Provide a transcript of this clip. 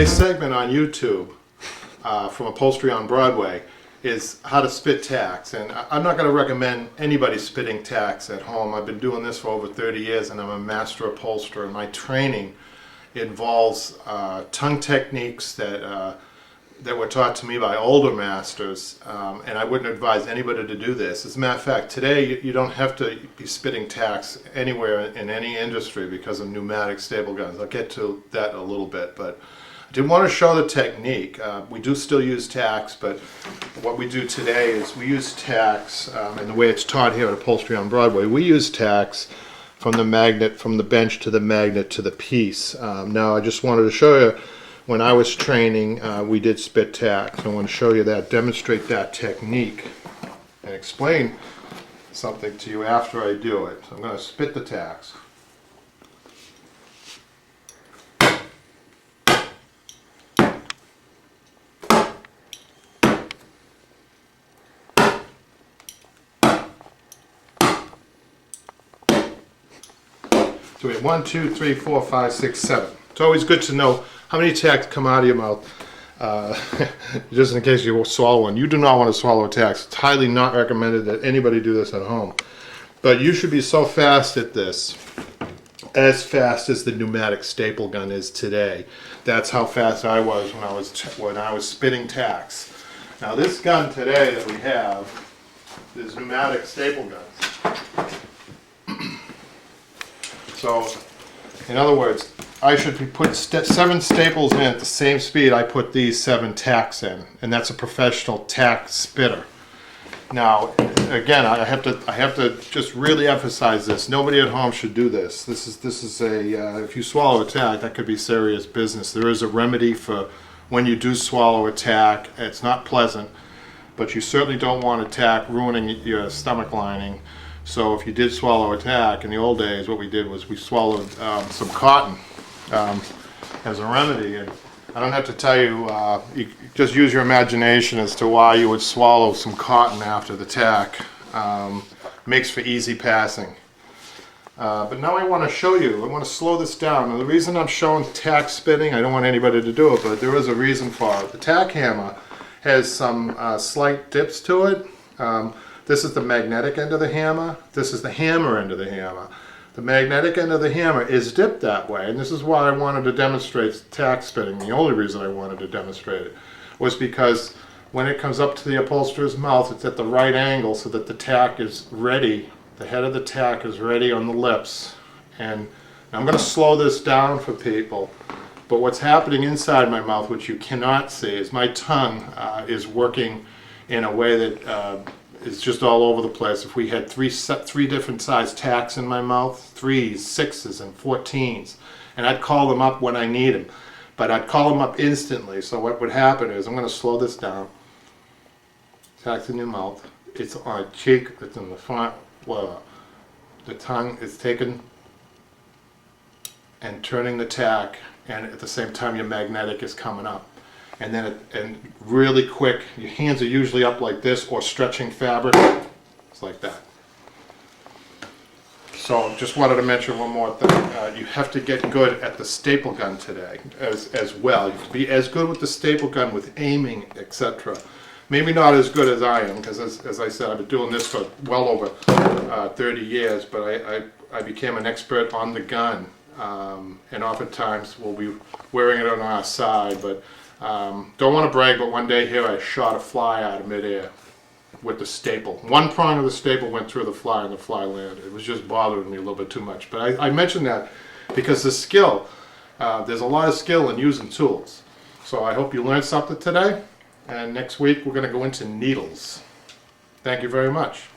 today's segment on YouTube from Upholstery on Broadway is how to spit tacks. And I'm not going to recommend anybody spitting tacks at home. I've been doing this for over 30 years and I'm a master upholsterer. And my training involves tongue techniques that were taught to me by older masters, and I wouldn't advise anybody to do this. As a matter of fact, today you don't have to be spitting tacks anywhere in any industry because of pneumatic staple guns. I'll get to that in a little bit, but I did want to show the technique. We do still use tacks, but what we do today is we use tacks, and the way it's taught here at Upholstery on Broadway, we use tacks from the magnet, from the bench to the magnet to the piece. Now I just wanted to show you, when I was training, we did spit tacks. I want to show you that, demonstrate that technique, and explain something to you after I do it. So I'm going to spit the tacks. So we have 1, 2, 3, 4, 5, 6, 7. It's always good to know how many tacks come out of your mouth, just in case you swallow one. You do not want to swallow a tack. It's highly not recommended that anybody do this at home. But you should be so fast at this, as fast as the pneumatic staple gun is today. That's how fast I was when I was spitting tacks. Now this gun today that we have is pneumatic staple guns. So, in other words, I should be putting 7 staples in at the same speed I put these 7 tacks in, and that's a professional tack spitter. Now, again, I have to just really emphasize this. Nobody at home should do this. This is a if you swallow a tack, that could be serious business. There is a remedy for when you do swallow a tack. It's not pleasant, but you certainly don't want a tack ruining your stomach lining. So if you did swallow a tack, in the old days, what we did was we swallowed some cotton as a remedy. And I don't have to tell you, you just use your imagination as to why you would swallow some cotton after the tack. Makes for easy passing. But now I want to show you, I want to slow this down. And the reason I'm showing tack spitting, I don't want anybody to do it, but there is a reason for it. The tack hammer has some slight dips to it. This is the magnetic end of the hammer. This is the hammer end of the hammer. The magnetic end of the hammer is dipped that way, and this is why I wanted to demonstrate tack spitting. The only reason I wanted to demonstrate it was because when it comes up to the upholsterer's mouth, it's at the right angle so that the tack is ready. The head of the tack is ready on the lips. And I'm going to slow this down for people, but what's happening inside my mouth, which you cannot see, is my tongue is working in a way that it's just all over the place. If we had three different size tacks in my mouth, 3s, 6s, and 14s, and I'd call them up when I need them, but I'd call them up instantly. So what would happen is, I'm going to slow this down. Tack's in your mouth. It's on a cheek. It's in the front. Well, the tongue is taken and turning the tack, and at the same time your magnetic is coming up. And then and really quick, your hands are usually up like this, or stretching fabric. It's like that. So just wanted to mention one more thing. You have to get good at the staple gun today as well. You have to be as good with the staple gun with aiming, etc. Maybe not as good as I am, because as I said, I've been doing this for well over 30 years, but I became an expert on the gun. And oftentimes we'll be wearing it on our side, but don't want to brag, but one day here I shot a fly out of midair with the staple. One prong of the staple went through the fly and the fly landed. It was just bothering me a little bit too much. But I mentioned that because the skill, there's a lot of skill in using tools. So I hope you learned something today. And next week we're going to go into needles. Thank you very much.